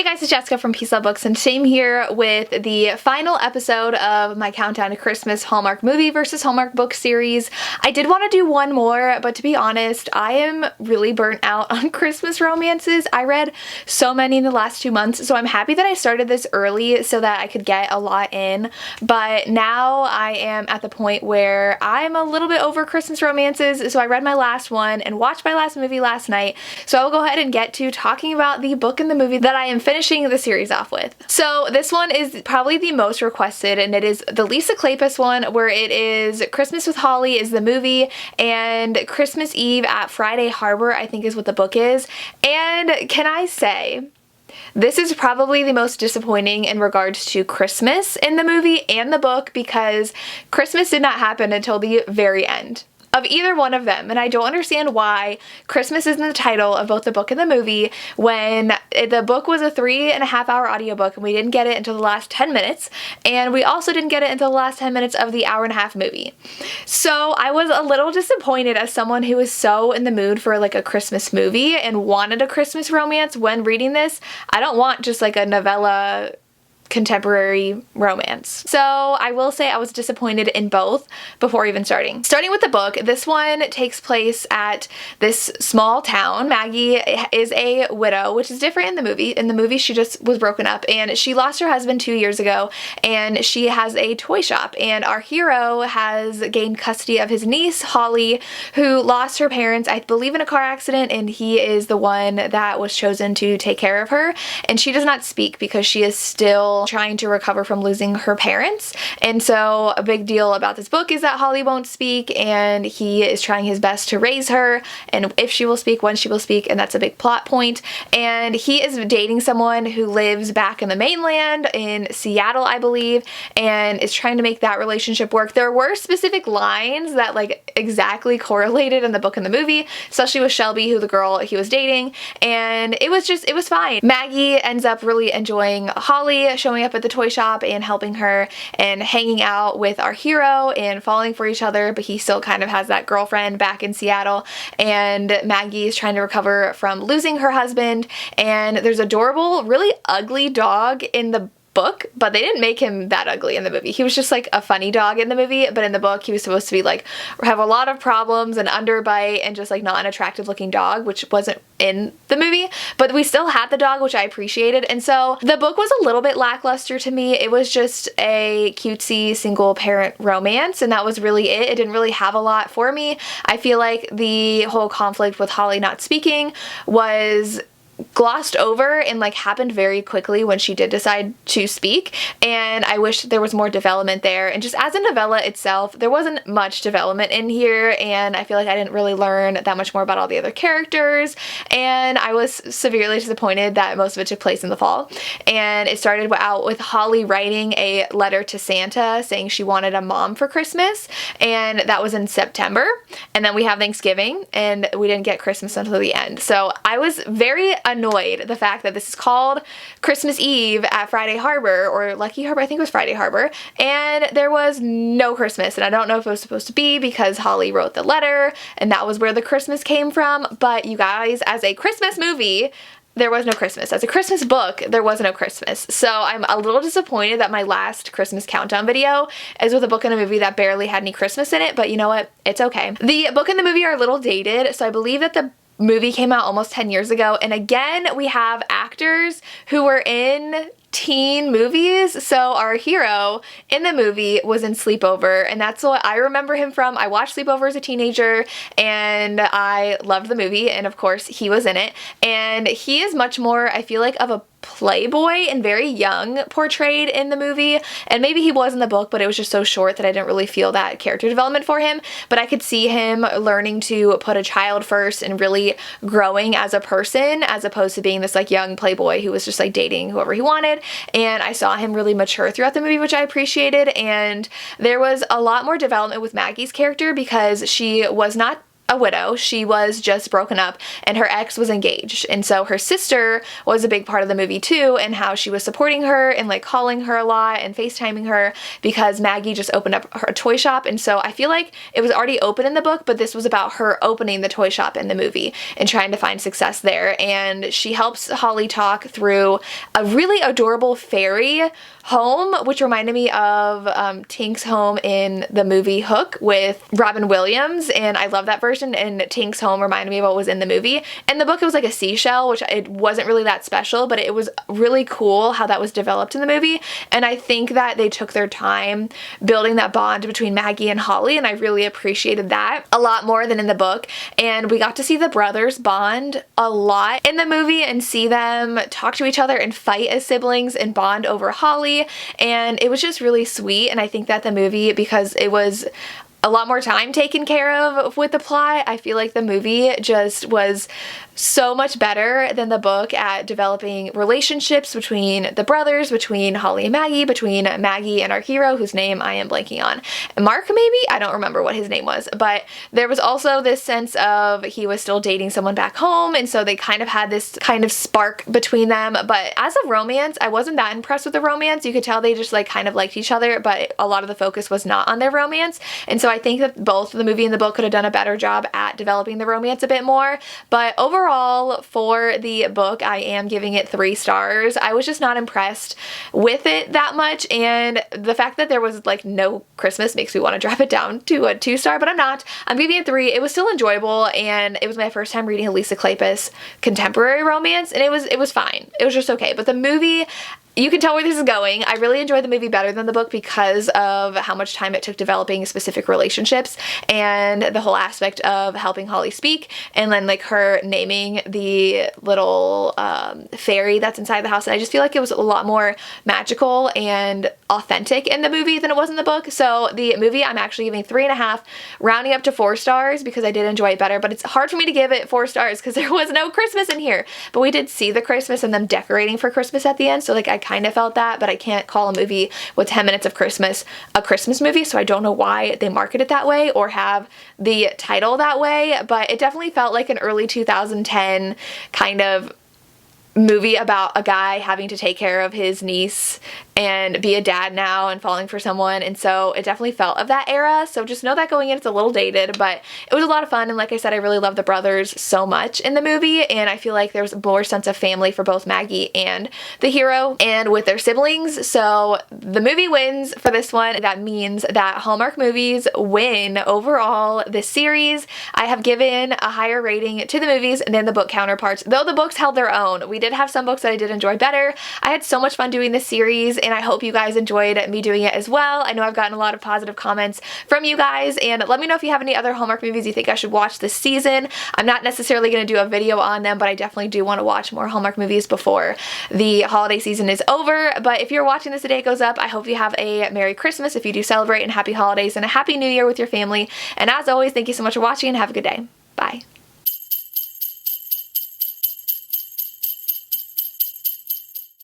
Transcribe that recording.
guys, it's Jessica from Peace Love Books, and same here with the final episode of my Countdown to Christmas Hallmark movie versus Hallmark book series. I did want to do one more, but to be honest, I am really burnt out on Christmas romances. I read so many in the last 2 months, so I'm happy that I started this early so that I could get a lot in, but now I am at the point where I'm a little bit over Christmas romances, so I read my last one and watched my last movie last night, so I will go ahead and get to talking about the book and the movie that I am finishing the series off with. So this one is probably the most requested, and it is the Lisa Kleypas one, where it is Christmas with Holly is the movie, and Christmas Eve at Friday Harbor, I think is what the book is. And can I say, this is probably the most disappointing in regards to Christmas in the movie and the book, because Christmas did not happen until the very end of either one of them, and I don't understand why Christmas is in the title of both the book and the movie when the book was a 3.5-hour audiobook and we didn't get it until the last 10 minutes, and we also didn't get it until the last 10 minutes of the hour-and-a-half movie. So I was a little disappointed as someone who was so in the mood for like a Christmas movie and wanted a Christmas romance when reading this. I don't want just like a novella contemporary romance. So I will say I was disappointed in both before even starting. Starting with the book, this one takes place at this small town. Maggie is a widow, which is different in the movie. In the movie, she just was broken up and she lost her husband 2 years ago, and she has a toy shop, and our hero has gained custody of his niece, Holly, who lost her parents, I believe, in a car accident, and he is the one that was chosen to take care of her, and she does not speak because she is still trying to recover from losing her parents. And so a big deal about this book is that Holly won't speak, and he is trying his best to raise her, and if she will speak, when she will speak, and that's a big plot point. And he is dating someone who lives back in the mainland in Seattle, I believe, and is trying to make that relationship work. There were specific lines that like exactly correlated in the book and the movie, especially with Shelby, who the girl he was dating, and it was fine. Maggie ends up really enjoying Holly, showing up at the toy shop and helping her and hanging out with our hero and falling for each other, but he still kind of has that girlfriend back in Seattle, and Maggie is trying to recover from losing her husband, and there's adorable, really ugly dog in the book, but they didn't make him that ugly in the movie. He was just like a funny dog in the movie, but in the book he was supposed to be like have a lot of problems and underbite and just like not an attractive looking dog, which wasn't in the movie, but we still had the dog, which I appreciated. And so the book was a little bit lackluster to me. It was just a cutesy single parent romance, and that was really it. It didn't really have a lot for me. I feel like the whole conflict with Holly not speaking was glossed over and like happened very quickly when she did decide to speak, and I wish there was more development there. And just as a novella itself, there wasn't much development in here, and I feel like I didn't really learn that much more about all the other characters, and I was severely disappointed that most of it took place in the fall. And it started out with Holly writing a letter to Santa saying she wanted a mom for Christmas, and that was in September, and then we have Thanksgiving and we didn't get Christmas until the end. So I was very annoyed the fact that this is called Christmas Eve at Friday Harbor, or Lucky Harbor, I think it was Friday Harbor, and there was no Christmas. And I don't know if it was supposed to be because Holly wrote the letter and that was where the Christmas came from, but you guys, as a Christmas movie, there was no Christmas. As a Christmas book, there was no Christmas. So I'm a little disappointed that my last Christmas countdown video is with a book and a movie that barely had any Christmas in it, but you know what? It's okay. The book and the movie are a little dated, so I believe that the movie came out almost 10 years ago, and again we have actors who were in teen movies. So our hero in the movie was in Sleepover, and that's what I remember him from. I watched Sleepover as a teenager and I loved the movie, and of course he was in it, and he is much more, I feel like, of a playboy and very young portrayed in the movie, and maybe he was in the book, but it was just so short that I didn't really feel that character development for him. But I could see him learning to put a child first and really growing as a person, as opposed to being this like young playboy who was just like dating whoever he wanted. And I saw him really mature throughout the movie, which I appreciated. And there was a lot more development with Maggie's character because she was not a widow. She was just broken up and her ex was engaged. And so her sister was a big part of the movie too, and how she was supporting her and like calling her a lot and FaceTiming her because Maggie just opened up her toy shop. And so I feel like it was already open in the book, but this was about her opening the toy shop in the movie and trying to find success there. And she helps Holly talk through a really adorable fairy home, which reminded me of Tink's home in the movie Hook with Robin Williams, and I love that version, and Tink's home reminded me of what was in the movie. In the book it was like a seashell, which it wasn't really that special, but it was really cool how that was developed in the movie, and I think that they took their time building that bond between Maggie and Holly, and I really appreciated that a lot more than in the book. And we got to see the brothers bond a lot in the movie and see them talk to each other and fight as siblings and bond over Holly, and it was just really sweet. And I think that the movie, because it was a lot more time taken care of with the plot, I feel like the movie just was so much better than the book at developing relationships between the brothers, between Holly and Maggie, between Maggie and our hero, whose name I am blanking on. Mark, maybe? I don't remember what his name was, but there was also this sense of he was still dating someone back home, and so they kind of had this kind of spark between them. But as a romance, I wasn't that impressed with the romance. You could tell they just like kind of liked each other, but a lot of the focus was not on their romance. And so I think that both the movie and the book could have done a better job at developing the romance a bit more. But overall, for the book, I am giving it 3 stars. I was just not impressed with it that much, and the fact that there was like no Christmas makes me want to drop it down to a 2-star, but I'm not. I'm giving it 3. It was still enjoyable, and it was my first time reading a Lisa Kleypas contemporary romance, and it was fine. It was just okay. But the movie, you can tell where this is going. I really enjoyed the movie better than the book because of how much time it took developing specific relationships and the whole aspect of helping Holly speak, and then like her naming the little fairy that's inside the house. And I just feel like it was a lot more magical and authentic in the movie than it was in the book. So the movie, I'm actually giving 3.5, rounding up to 4 stars because I did enjoy it better. But it's hard for me to give it 4 stars because there was no Christmas in here. But we did see the Christmas and them decorating for Christmas at the end. So like I kind of felt that, but I can't call a movie with 10 minutes of Christmas a Christmas movie, so I don't know why they market it that way or have the title that way. But it definitely felt like an early 2010 kind of movie about a guy having to take care of his niece and be a dad now and falling for someone, and so it definitely felt of that era. So just know that going in, it's a little dated, but it was a lot of fun. And like I said, I really love the brothers so much in the movie, and I feel like there's more sense of family for both Maggie and the hero and with their siblings. So the movie wins for this one. That means that Hallmark movies win overall this series. I have given a higher rating to the movies than the book counterparts, though the books held their own. We did have some books that I did enjoy better. I had so much fun doing this series, and I hope you guys enjoyed me doing it as well. I know I've gotten a lot of positive comments from you guys, and let me know if you have any other Hallmark movies you think I should watch this season. I'm not necessarily going to do a video on them, but I definitely do want to watch more Hallmark movies before the holiday season is over. But if you're watching this the day it goes up, I hope you have a Merry Christmas if you do celebrate, and Happy Holidays and a Happy New Year with your family. And as always, thank you so much for watching and have a good day.